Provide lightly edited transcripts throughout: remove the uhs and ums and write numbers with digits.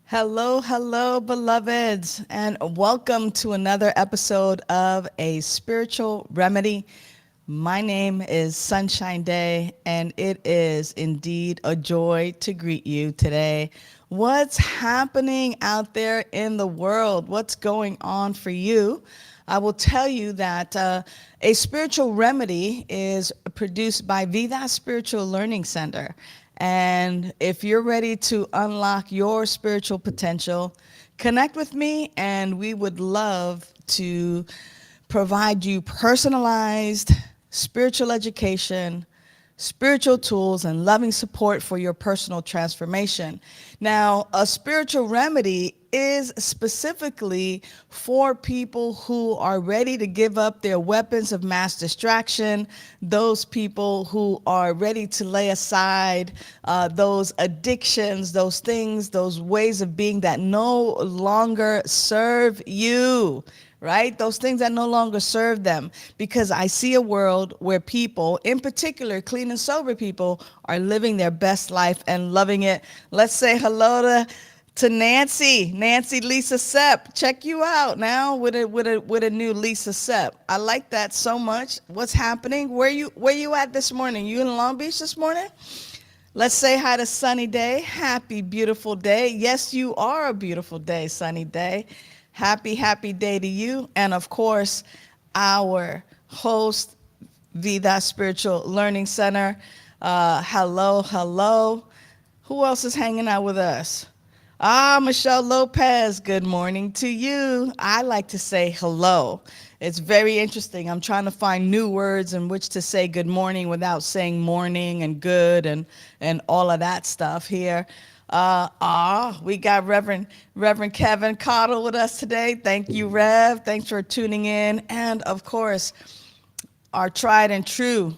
Hello, hello, beloveds, and welcome to another episode of A Spiritual Remedy. My name is Sunshine Day, and it is indeed a joy to greet you today. What's happening out there in the world? What's going on for you? I will tell you that A Spiritual Remedy is produced by Vida Spiritual Learning Center. And if you're ready to unlock your spiritual potential, connect with me, and we would love to provide you personalized spiritual education, spiritual tools, and loving support for your personal transformation. Now, a spiritual remedy is specifically for people who are ready to give up their weapons of mass distraction, those people who are ready to lay aside those addictions, those things, those ways of being that no longer serve you, right? Those things that no longer serve them. Because I see a world where people, in particular clean and sober people, are living their best life and loving it. Let's say hello to Nancy Lisa Sepp. Check you out now with a new Lisa Sepp. I like that so much. What's happening? Where you at this morning? You in Long Beach this morning? Let's say hi to Sunny Day. Happy, beautiful day. Yes, you are a beautiful day, Sunny Day. Happy day to you. And of course, our host, Vida Spiritual Learning Center. Hello. Who else is hanging out with us? Michelle Lopez, good morning to you. I like to say hello. It's very interesting. I'm trying to find new words in which to say good morning without saying morning and good and all of that stuff here. We got Reverend Kevin Cottle with us today. Thank you, Rev. Thanks for tuning in. And of course, our tried and true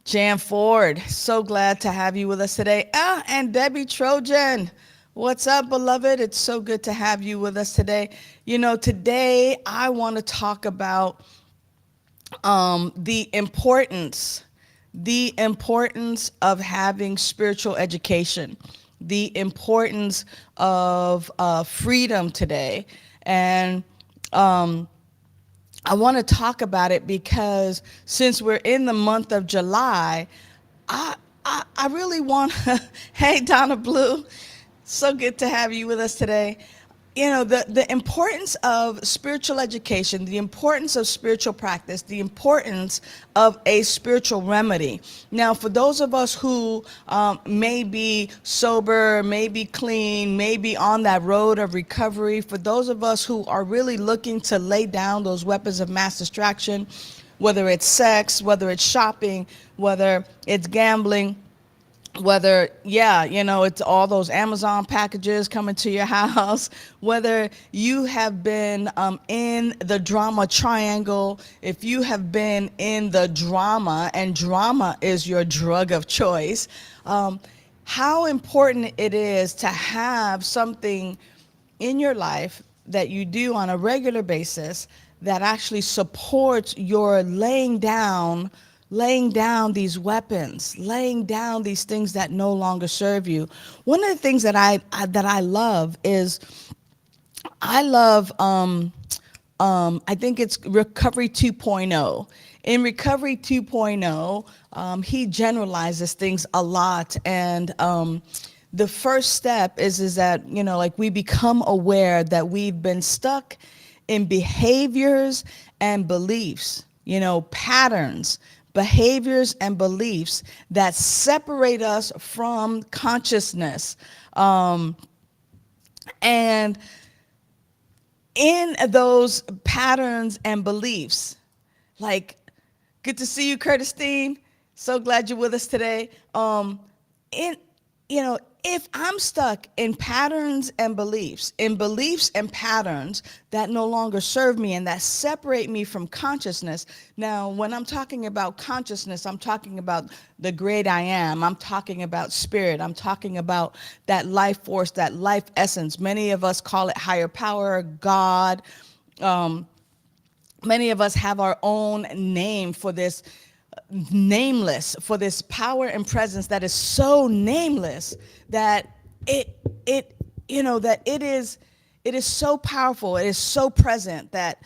Jan Ford. So glad to have you with us today. And Debbie Trojan. What's up, beloved? It's so good to have you with us today. You know, today I want to talk about the importance of having spiritual education, the importance of freedom today. And I want to talk about it because since we're in the month of July, I really want to, hey, Donna Blue, so good to have you with us today. You know, the importance of spiritual education, the importance of spiritual practice, the importance of a spiritual remedy. Now, for those of us who may be sober, may be clean, may be on that road of recovery, for those of us who are really looking to lay down those weapons of mass distraction, whether it's sex, whether it's shopping, whether it's gambling, whether, it's all those Amazon packages coming to your house, whether you have been in the drama triangle, if you have been in the drama and drama is your drug of choice, how important it is to have something in your life that you do on a regular basis that actually supports your laying down these weapons, laying down these things that no longer serve you. One of the things that I love is I think it's Recovery 2.0. In Recovery 2.0, he generalizes things a lot, and the first step is that, like, we become aware that we've been stuck in behaviors and beliefs, patterns, behaviors and beliefs that separate us from consciousness. And in those patterns and beliefs, like, good to see you, Curtis Steen. So glad you're with us today. In if I'm stuck in patterns and beliefs, and patterns that no longer serve me and that separate me from consciousness. Now, when I'm talking about consciousness, I'm talking about the great I am. I'm talking about spirit. I'm talking about that life force, that life essence. Many of us call it higher power, God. Many of us have our own name for this nameless, for this power and presence that is so nameless that it that it is so powerful, it is so present that,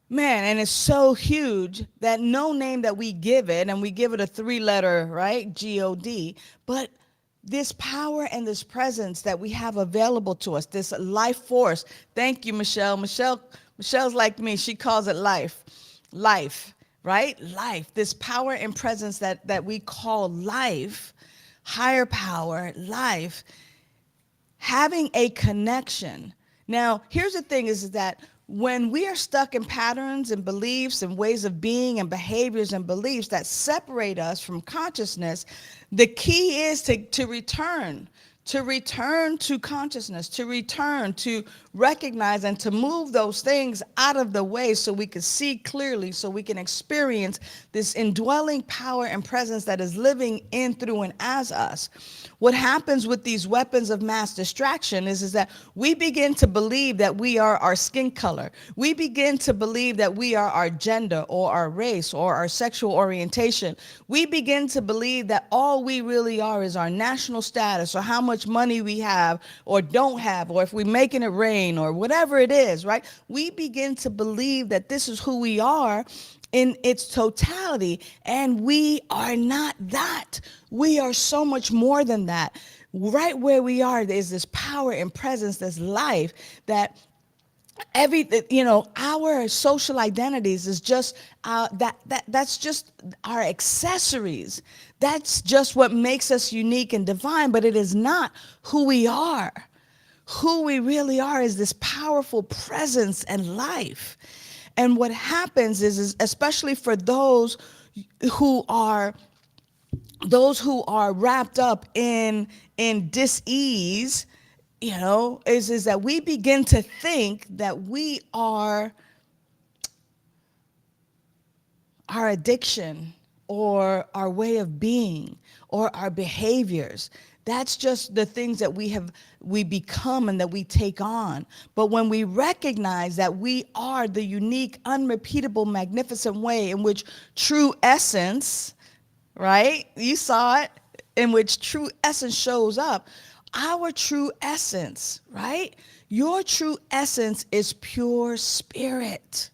man, and it's so huge that no name that we give it, and we give it a three-letter, right, God, but this power and this presence that we have available to us, this life force. Thank you, Michelle. Michelle's like me. She calls it life, right? Life. This power and presence that we call life, higher power, life, having a connection. Now, here's the thing is that when we are stuck in patterns and beliefs and ways of being and behaviors and beliefs that separate us from consciousness, the key is to return to consciousness, to return to recognize and to move those things out of the way so we can see clearly, so we can experience this indwelling power and presence that is living in, through, and as us. What happens with these weapons of mass distraction is that we begin to believe that we are our skin color. We begin to believe that we are our gender or our race or our sexual orientation. We begin to believe that all we really are is our national status, or how much money we have or don't have, or if we're making it rain, or whatever it is, right? We begin to believe that this is who we are in its totality, and we are not that. We are so much more than that. Right where we are is this power and presence, this life that our social identities is just that's just our accessories. That's just what makes us unique and divine, but it is not who we are. Who we really are is this powerful presence and life. And what happens is especially for who are those who are wrapped up in dis-ease, is that we begin to think that we are our addiction or our way of being or our behaviors. That's just the things that we become and that we take on. But when we recognize that we are the unique, unrepeatable, magnificent way in which true essence, right? You saw it, in which true essence shows up. Our true essence, right? Your true essence is pure spirit.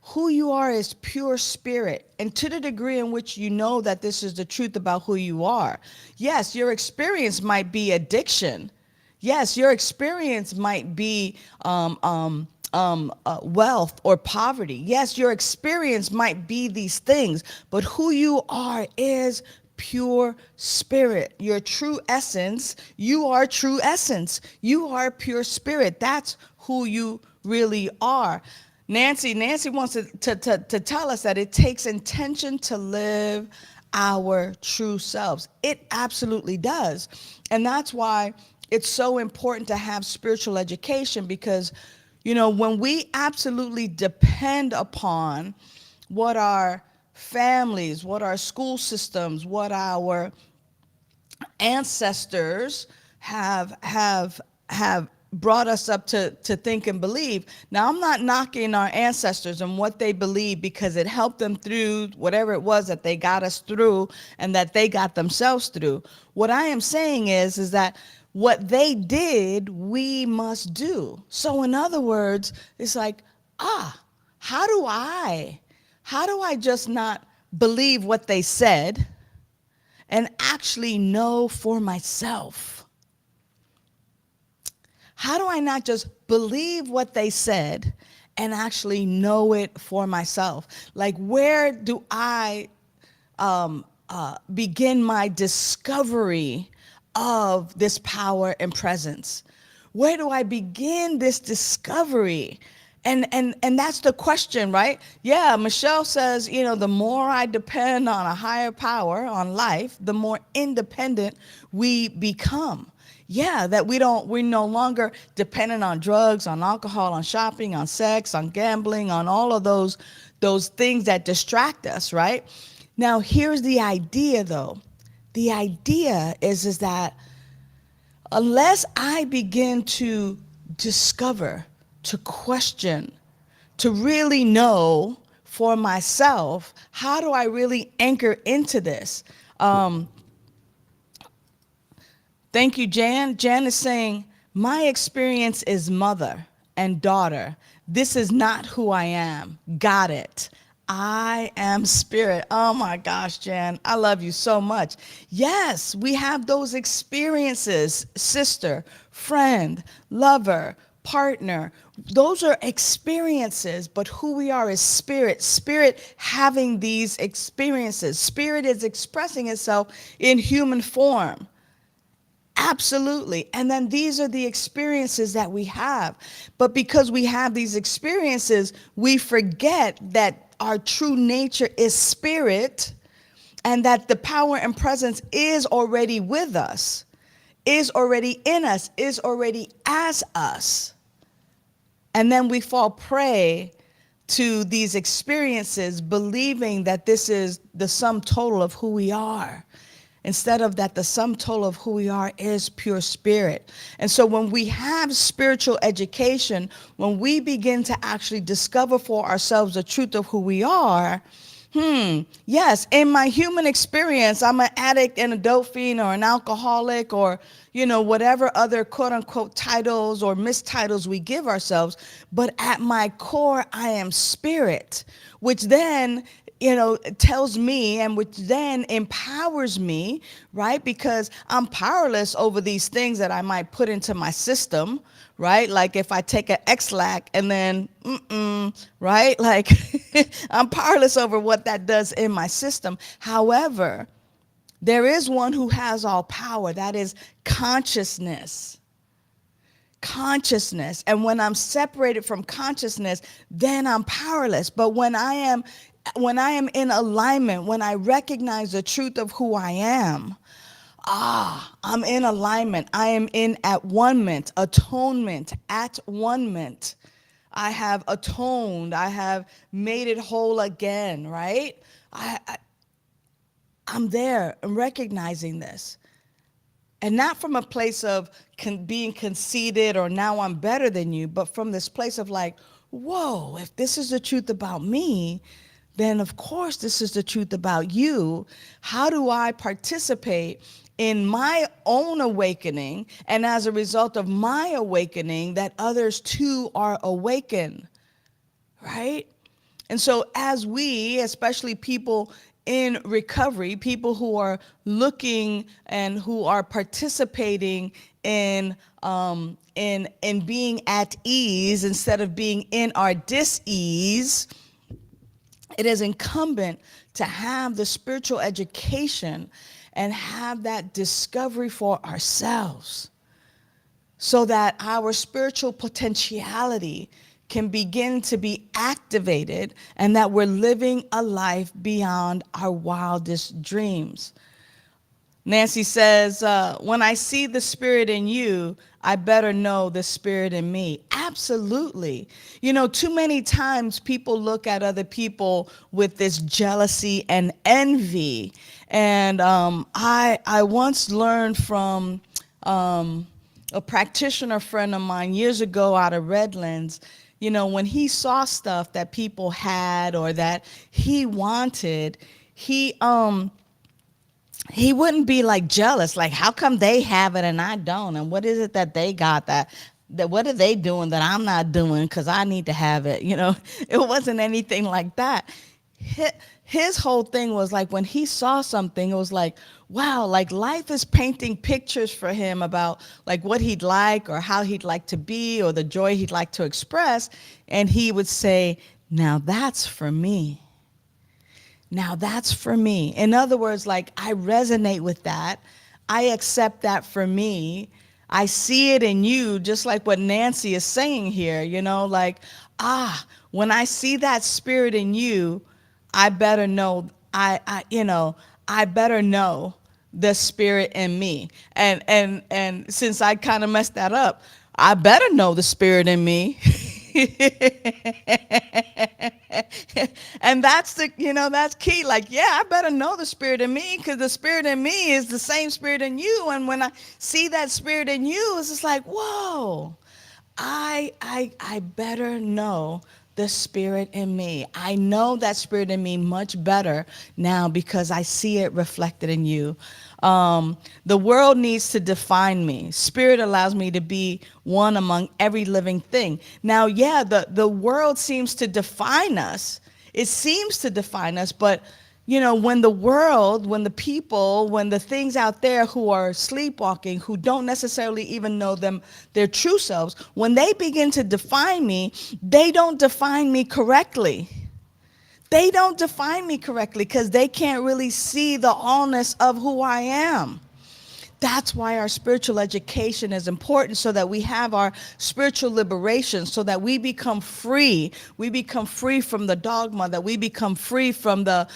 Who you are is pure spirit. And to the degree in which you know that this is the truth about who you are, yes, your experience might be addiction. Yes, your experience might be wealth or poverty. Yes, your experience might be these things, but who you are is pure spirit. Your true essence, you are true essence. You are pure spirit. That's who you really are. Nancy wants to tell us that it takes intention to live our true selves. It absolutely does. And that's why it's so important to have spiritual education, because, when we absolutely depend upon what our families, what our school systems, what our ancestors have brought us up to think and believe. Now, I'm not knocking our ancestors and what they believe, because it helped them through whatever it was that they got us through and that they got themselves through. What I am saying is that what they did, we must do. So in other words, it's like, how do I just not believe what they said and actually know for myself? How do I not just believe what they said and actually know it for myself? Like, where do I begin my discovery of this power and presence? Where do I begin this discovery? And that's the question, right? Yeah, Michelle says, the more I depend on a higher power, on life, the more independent we become. Yeah, that we're no longer dependent on drugs, on alcohol, on shopping, on sex, on gambling, on all of those things that distract us, right? Now, here's the idea, though. The idea is that unless I begin to discover, to question, to really know for myself, how do I really anchor into this? Thank you, Jan. Jan is saying, my experience is mother and daughter. This is not who I am. Got it. I am spirit. Oh my gosh, Jan, I love you so much. Yes, we have those experiences, sister, friend, lover, partner. Those are experiences, but who we are is spirit. Spirit having these experiences. Spirit is expressing itself in human form. Absolutely. And then these are the experiences that we have. But because we have these experiences, we forget that our true nature is spirit and that the power and presence is already with us, is already in us, is already as us. And then we fall prey to these experiences, believing that this is the sum total of who we are. Instead of that, the sum total of who we are is pure spirit. And so when we have spiritual education, when we begin to actually discover for ourselves the truth of who we are, yes, in my human experience, I'm an addict and a dope fiend or an alcoholic or, whatever other quote unquote titles or mistitles we give ourselves. But at my core, I am spirit, which then tells me and which then empowers me, right? Because I'm powerless over these things that I might put into my system, right? Like if I take an X-lac and then, right? Like I'm powerless over what that does in my system. However, there is one who has all power. That is consciousness. Consciousness. And when I'm separated from consciousness, then I'm powerless. But when I am in alignment, when I recognize the truth of who I am, I'm in alignment. I am in at one-ment, atonement, at one-ment. I have atoned. I have made it whole again, right? I'm there and recognizing this. And not from a place of being conceited or now I'm better than you, but from this place of like, whoa, if this is the truth about me, then of course this is the truth about you. How do I participate in my own awakening? And as a result of my awakening, that others too are awakened, right? And so as we, especially people in recovery, people who are looking and who are participating in being at ease instead of being in our dis-ease, it is incumbent to have the spiritual education and have that discovery for ourselves so that our spiritual potentiality can begin to be activated and that we're living a life beyond our wildest dreams. Nancy says, when I see the spirit in you, I better know the spirit in me. Absolutely. Too many times people look at other people with this jealousy and envy. And I once learned from a practitioner friend of mine years ago out of Redlands, when he saw stuff that people had or that he wanted, he wouldn't be like jealous, like how come they have it and I don't? And what is it that they got that what are they doing that I'm not doing because I need to have it? It wasn't anything like that. His whole thing was like when he saw something, it was like, wow, like life is painting pictures for him about like what he'd like or how he'd like to be or the joy he'd like to express. And he would say, now that's for me. Now that's for me. In other words, like I resonate with that. I accept that for me. I see it in you, just like what Nancy is saying here, like, when I see that spirit in you, I better know, I better know the spirit in me. And since I kind of messed that up, I better know the spirit in me. And that's that's key. Like, yeah, I better know the spirit in me because the spirit in me is the same spirit in you. And when I see that spirit in you, it's just like, whoa, I better know the spirit in me. I know that spirit in me much better now because I see it reflected in you. The world needs to define me. Spirit allows me to be one among every living thing. Now, yeah, the world seems to define us. It seems to define us, but when the world, when the people, when the things out there who are sleepwalking, who don't necessarily even know their true selves, when they begin to define me, they don't define me correctly. They don't define me correctly because they can't really see the allness of who I am. That's why our spiritual education is important, so that we have our spiritual liberation, so that we become free. We become free from the dogma, that we become free from the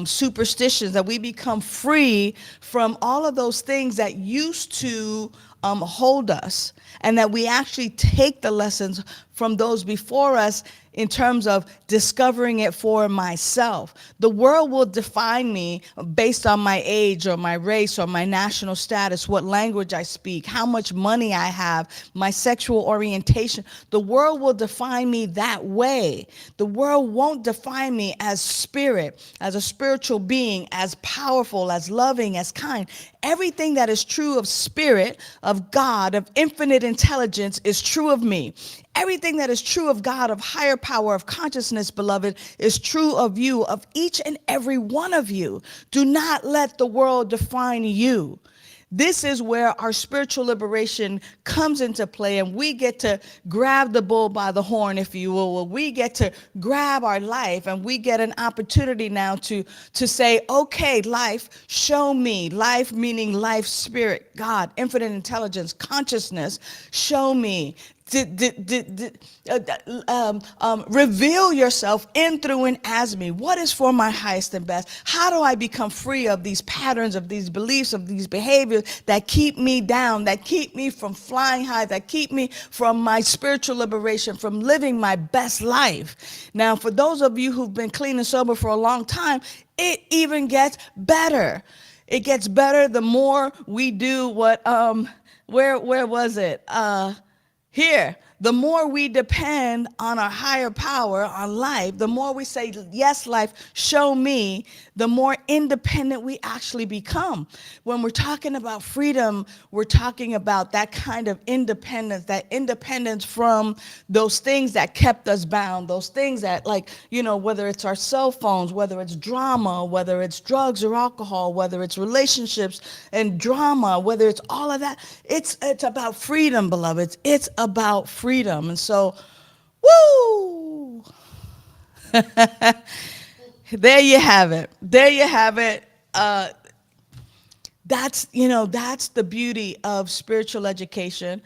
superstitions, that we become free from all of those things that used to hold us, and that we actually take the lessons from those before us in terms of discovering it for myself. The world will define me based on my age or my race or my national status, what language I speak, how much money I have, my sexual orientation. The world will define me that way. The world won't define me as spirit, as a spiritual being, as powerful, as loving, as kind. Everything that is true of spirit, of God, of infinite intelligence is true of me. Everything that is true of God, of higher power, of consciousness, beloved, is true of you, of each and every one of you. Do not let the world define you. This is where our spiritual liberation comes into play, and we get to grab the bull by the horn, if you will. We get to grab our life, and we get an opportunity now to say, okay, life, show me. Life meaning life, spirit, God, infinite intelligence, consciousness, show me. Reveal yourself in, through, and as me. What is for my highest and best? How do I become free of these patterns, of these beliefs, of these behaviors that keep me down, that keep me from flying high, that keep me from my spiritual liberation, from living my best life? Now, for those of you who've been clean and sober for a long time, it even gets better. It gets better the more we do what, where was it? Here, the more we depend on our higher power, on life, the more we say, yes, life, show me, the more independent we actually become. When we're talking about freedom, we're talking about that kind of independence, that independence from those things that kept us bound, those things that, like, whether it's our cell phones, whether it's drama, whether it's drugs or alcohol, whether it's relationships and drama, whether it's all of that. It's about freedom, beloveds. It's about freedom. And so, woo! There you have it. There you have it. That's the beauty of spiritual education.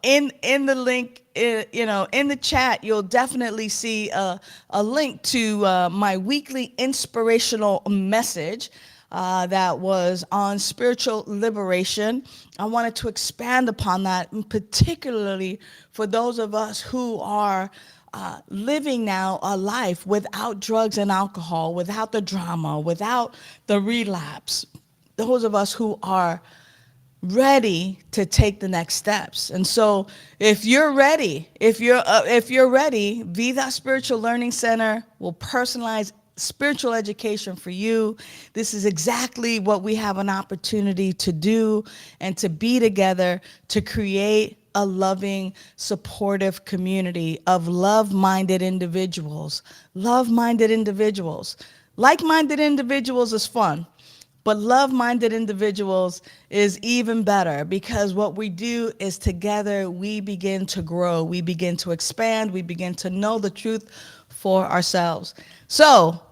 In the link, in the chat, you'll definitely see a link to my weekly inspirational message that was on spiritual liberation. I wanted to expand upon that, particularly for those of us who are living now a life without drugs and alcohol, without the drama, without the relapse. Those of us who are ready to take the next steps. And so if you're ready, Vida Spiritual Learning Center will personalize spiritual education for you. This is exactly what we have an opportunity to do and to be together to create a loving, supportive community of love-minded individuals. Love-minded individuals. Like-minded individuals is fun. But love-minded individuals is even better, because what we do is together we begin to grow, we begin to expand, we begin to know the truth for ourselves. So,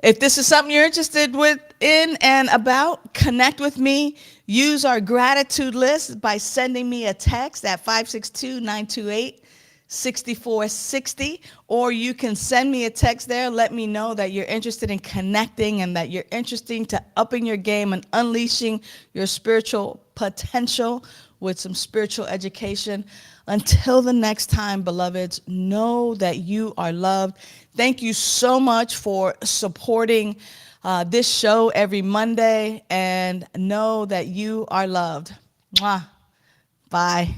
if this is something you're interested in and about, connect with me. Use our gratitude list by sending me a text at 562-928-6460, or you can send me a text there. Let me know that you're interested in connecting and that you're interested to upping your game and unleashing your spiritual potential with some spiritual education. Until the next time, beloveds, know that you are loved. Thank you so much for supporting this show every Monday, and know that you are loved. Mwah. Bye.